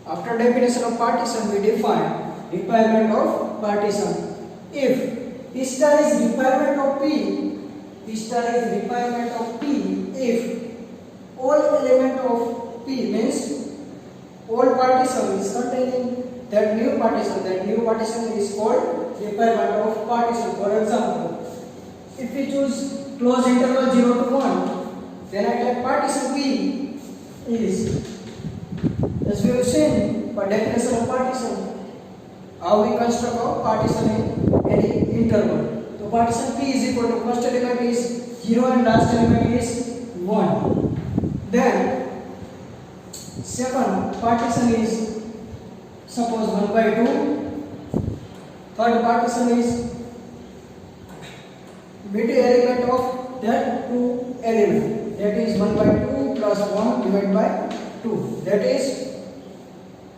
After definition of partition, we define requirement of partition. If P star is requirement of P, P star is requirement of P if all element of P means all partition is containing that new partition is called requirement of partition. For example, if we choose closed interval 0 to 1, then I take partition P is, as we have seen for definition of partition, how we construct a partition in any interval. So partition P is equal to first element is 0 and last element is 1. Then second partition is suppose 1 by 2. Third partition is middle element of that two element, that is 1 by 2 plus 1 divided by 2, that is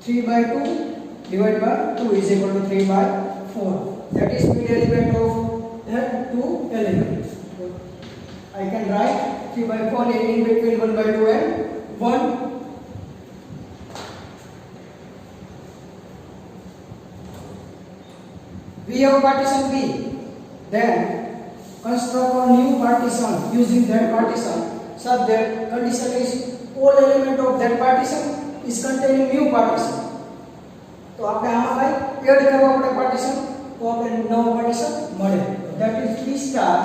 3 by 2 divided by 2 is equal to 3 by 4, that is middle element of that two element. I can write 3 by 4 in between 1 by 2 and 1. We have partition B, then construct a new partition using that partition such that condition is all element of that partition is containing new partition. तो आपने आमा भाई add करवा पड़े partition, तो आपने नवा partition मरे. That is P star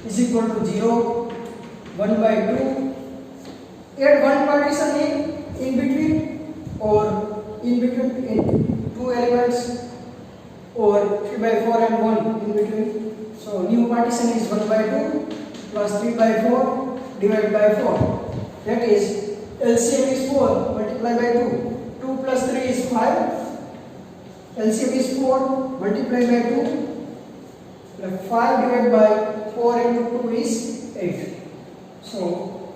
is equal to 0, 1 by 2. Add one partition in between or in between in two elements, or 3 by 4 and 1 in between. So new partition is 1 by 2 plus 3 by 4 divided by 4. That is LCM is 4 multiplied by 2. 2 plus 3 is 5. LCM is 4 multiplied by 2. 5 divided by 4 into 2 is 8. So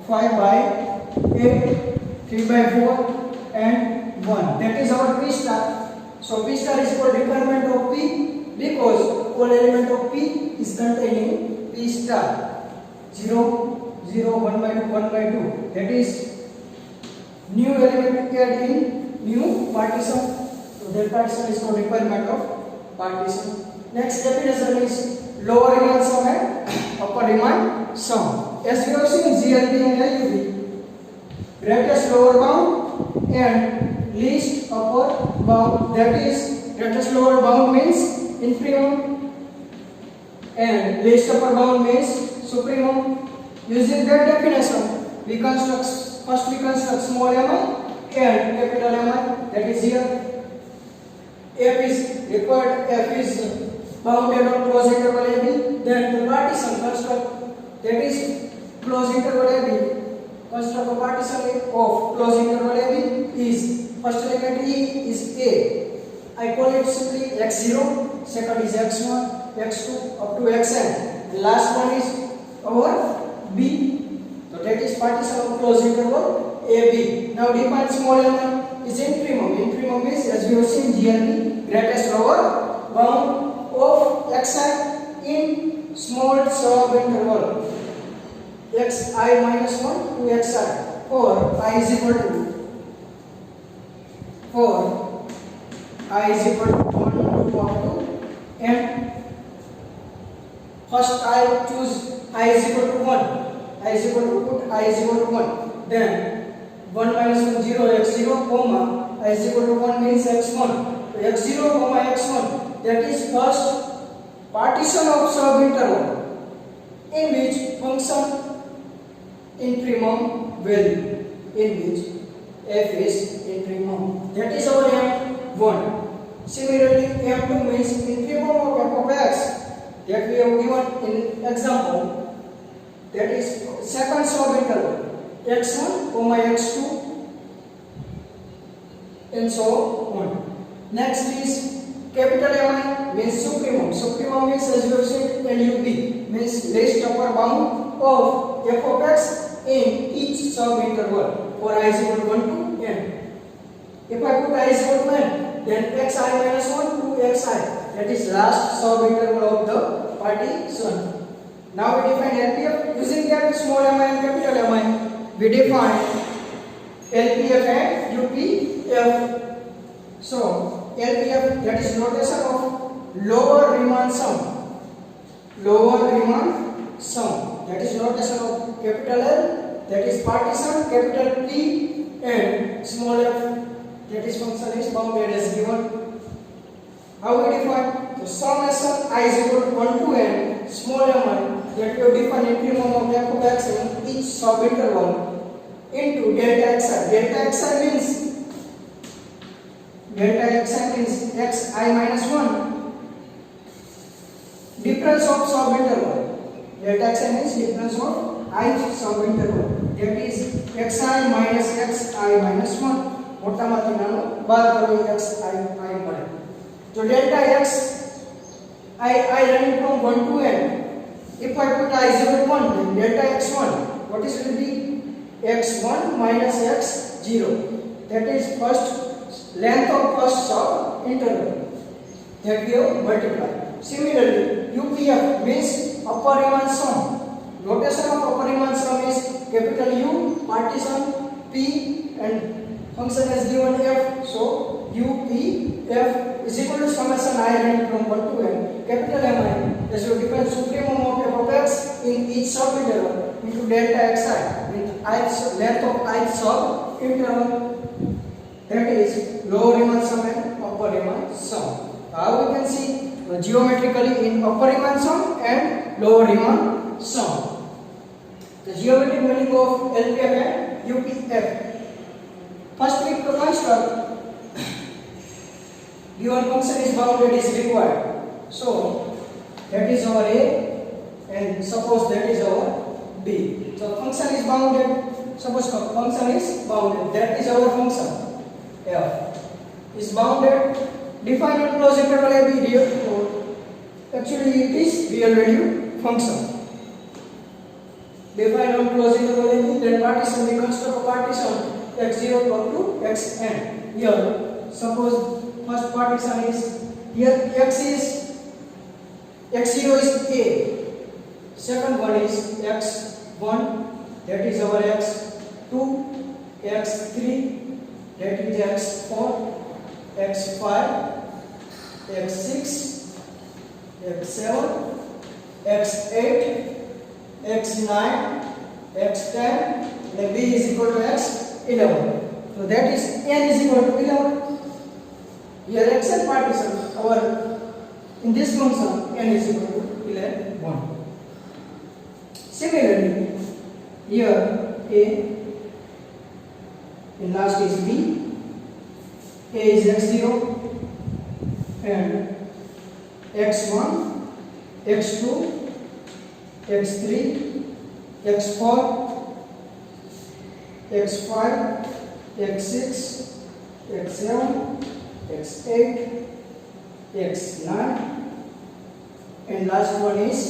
5 by 8, 3 by 4 and 1. That is our P star. So P star is called requirement of P because all element of P is containing P star. 0, 0, 1 by 2, 1 by 2. That is new element add in new partition. So that partition is called requirement of partition. Next definition is lower Riemann sum and upper Riemann sum. As we have seen GLB and LUB, greatest lower bound and least upper bound. That is greatest lower bound means infimum and least upper bound means supremum. Using that definition, we construct small mi and capital Mi. That is here. F is required. F is bounded on closed interval AB. Then the partition construct, that is closed interval AB. Construct a partition of closed interval AB is first element E is A. I call it simply x0. Second is x1, x2 up to xn. The last one is our B. So that is partition of closed interval AB. Now define small element is infimum. Infimum means, as we have seen, GLB, greatest lower bound of xi in small subinterval xi minus 1 to xi, or I is equal to 1 to up to n. First I choose I is equal to 1. I is equal to put I is equal to 1. Then 1 minus 1 0 x0 comma I is equal to 1 means x1. So x0 comma x1, that is first partition of subinterval in which function infimum value, in which f is infimum. That is our M1. Similarly, M2 means infimum of f of x, that we have given in example, that is second subinterval x1 comma x2 and so on. Next is capital Mi means supremum. Supremum means, as you have said, LUB means least upper bound of f of x in each subinterval for I is equal to 1 to n. If I put I is equal to n, then xi minus 1 to xi, that is last subinterval of the partition. Now we define LPF. Using that small mi and capital Mi, we define LPF and UPF. LPF. So LPF, that is notation of lower Riemann sum. Lower Riemann sum. That is notation of capital L, that is partition, capital P and small f, that is function is bounded as given. How we define? So summation I is equal to 1 to n small mi, that we have defined increment of f of x in each subinterval into delta xi. Delta xi means xi minus 1, difference of subinterval. Delta xi means difference of ith subinterval, that is xi minus 1. મોટામાંથી નાનો બાદ કરો xi મળે. So delta x I running from 1 to n. If I put I is equal to 1, then delta x1, what is will be x1 minus x0. That is first length of first sub interval that we have multiplied. Similarly, UPF means upper Riemann sum. Notation of upper Riemann sum is capital U, partition P and function is given f. So UPF is equal to summation I running from 1 to n, capital Mi, as you define supremum of f of x in each subinterval into delta xi with length of ith subinterval, that is lower Riemann sum and upper Riemann sum. How we can see geometrically in upper Riemann sum and lower Riemann sum. The geometric meaning of LPF and UPF. First we construct given function is bounded is required. So that is our A and suppose that is our B. So function is bounded. Suppose function is bounded. That is our function f is bounded. Define and close interval a b real. Actually it is real value function. Define and close interval a b, then partition, we construct a partition x0 to xn. Here suppose first partition is here x0 is a, second one is x1, that is our x2, x3, that is x4, x5, x6, x7, x8, x9, x10, and b is equal to x11. So that is n is equal to 11. Here x and partition, our in this function n is equal to 1. Similarly, here a and last is b. A is x0 and x1, x2, x3, x4, x5, x6, x7, x8, x9, and last one is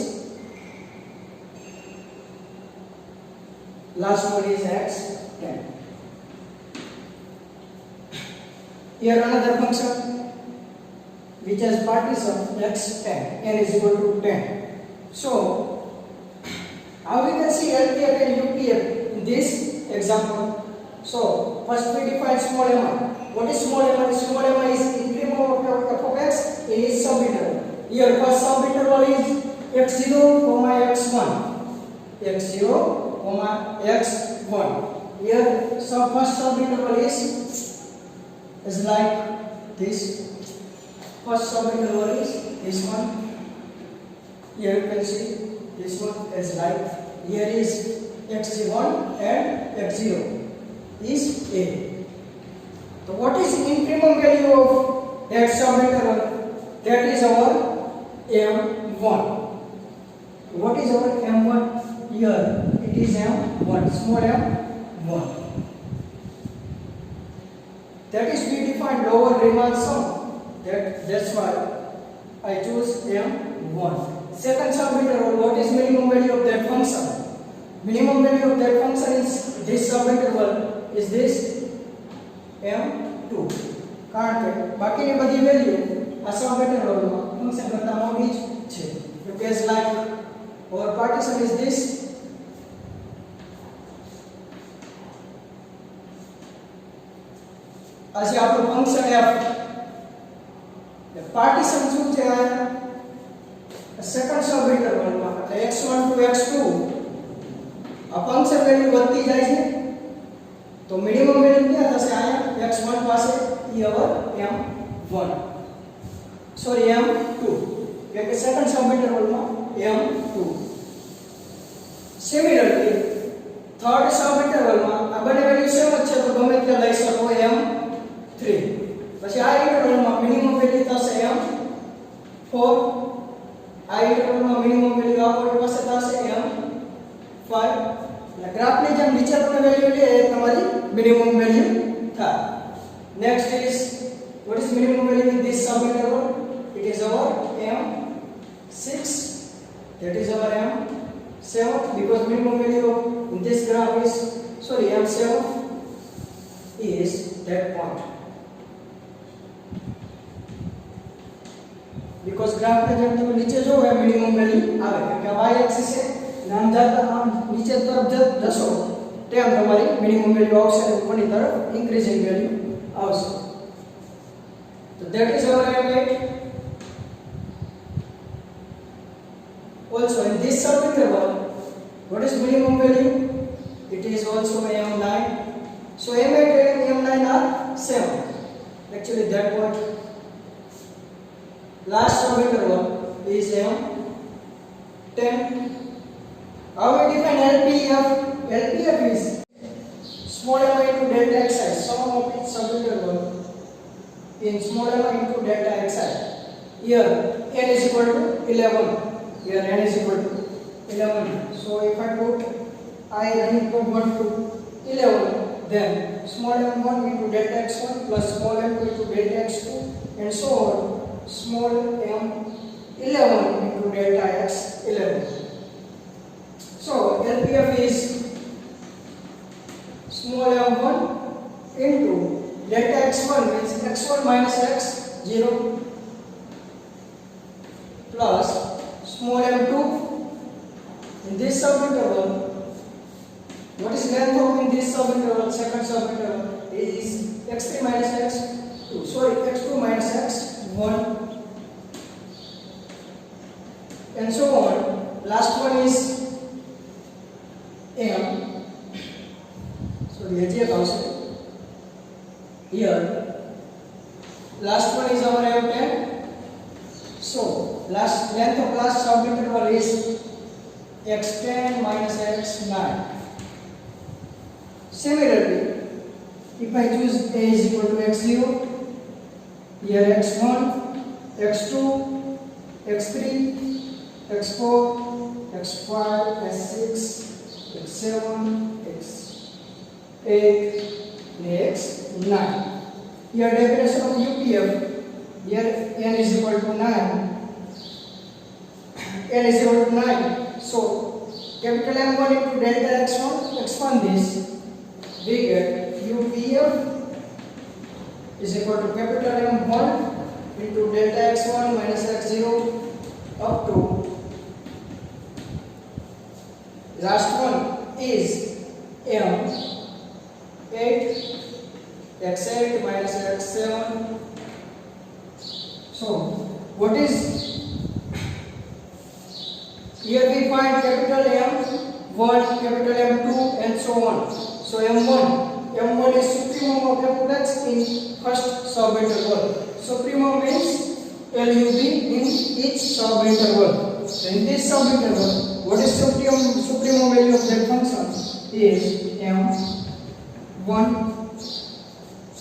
x10. Here another function which has partition x10, n is equal to 10. So how we can see LPF and UPF in this example? So first we define small mi. What is small mi? Small mi is increment of f of x in its subinterval. Here first subinterval is x0, x1. x0, x1. Here first subinterval is like this. First subinterval is this one. Here you can see this one is like, here is x1 and x0 is a. So what is increment value of that subinterval? That is our m1. What is our m1? Here it is m1, small m1. That is we define lower Riemann sum. That's why I choose m1. Second subinterval, what is minimum value of that function? Minimum value of that function is this subinterval is this m2. કારણ કે બાકીની બધી value આ સબઇન્ટરવલમાં function કરતા મોટી છે. You guess like our partition is this. આજે આપણું ફંક્શન f પાર્ટીશન શું છે સેકન્ડ સબ ઇન્ટરવલમાં એટલે x1 to x2 આ ફંક્શન વેલ્યુ વધતી જાય છે તો મિનિમમ વેલ્યુ ક્યાં થશે આયા x1 પાસે e over m1 sorry m2 કે સેકન્ડ સબ ઇન્ટરવલમાં m2 સિમિલરલી થર્ડ સબ ઇન્ટરવલમાં આ બંને વેલ્યુ સેમ જ છે તો ગમે તે લઈ શકો m3 પછી આ ઇન્ટરવલમાં મિનિમમ વેલ્યુ થશે m4 આ ઇન્ટરવલમાં મિનિમમ વેલ્યુ આપણી પાસે થશે m5 એટલે ગ્રાફની જેમ નીચે તમે વેલ્યુ લે એ તમારી મિનિમમ વેલ્યુ થાય next is what is minimum value in this sub interval it is our m6 that is our m7 because minimum value in this graph is sorry m7 is that point because graph में जब तुम नीचे जो है minimum value आवे क्योंकि y axis है नाम जाता हम नीचे तरफ जसो તેમ તમારી મિનિમમ વેલ્યુ આવશે અને ઉપરની તરફ ઇન્ક્રીઝિંગ વેલ્યુ આવશે so that is our m8 also in this sub interval what is minimum value it is also m9 so m8 and m9 are same actually that point last sub interval is m10 how we define LPF LPF is small m into delta xi sum of its sub interval in small m into delta xi here n is equal to 11 here n is equal to 11 so if I put I running from 1 to 11 then small m1 into delta x1 plus small m2 into delta x2 and so on small m11 into delta x11 so LPF is small m1 into delta x1 means x1 minus x0 plus small m2 in this subinterval what is length of in this subinterval second subinterval is x3 minus x2 sorry x2 minus x1 and so on last one is m sorry here last one is our m10 so last length of last subinterval is x10 minus x9 similarly if I choose a is equal to x0 here x1 x2 x3 x4 x5 x6 x7 x8 x9 here definition of UPF here n is equal to 9 n is equal to 9 so capital M1 into delta x1 expand this we get UPF is equal to capital M1 into delta x1 minus x0 up to last one is m8 x8 minus x7 so what is here we find capital M1 capital M2 and so on so M1 is supremum of f(x) in first subinterval supremum means LUB in each subinterval so in this subinterval what is supremum value of that function is m1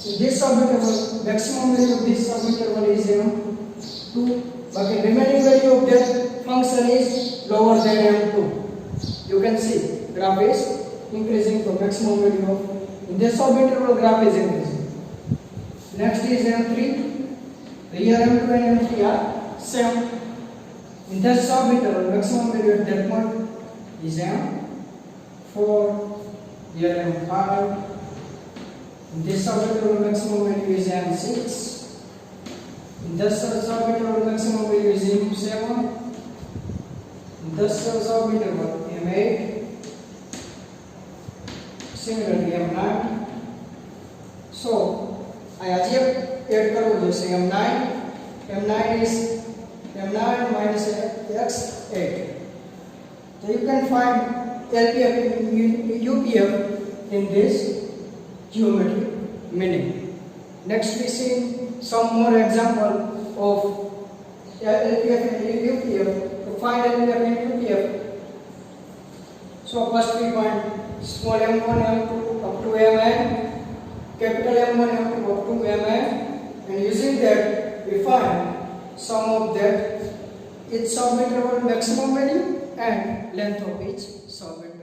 in this subinterval maximum value of this subinterval is m2 but the remaining value of that function is lower than m2 you can see graph is increasing to maximum value of in this subinterval graph is increasing next is m3 here m2 and m3 are same in this subinterval maximum value at that point is m4 here m5 in this subinterval maximum value is m6 in this subinterval maximum value is m7 in this subinterval m8 similarly m9 so હજી add કરવું જોઈશે m9 is m9 minus x8. So you can find LPF and UPF in this geometry meaning. Next we see some more example of LPF and UPF. To find LPF and UPF, so first we find small m1 m2 up to mn, capital M1 M2 up to mn, and using that we find sum of that each subinterval maximum value and length of each subinterval.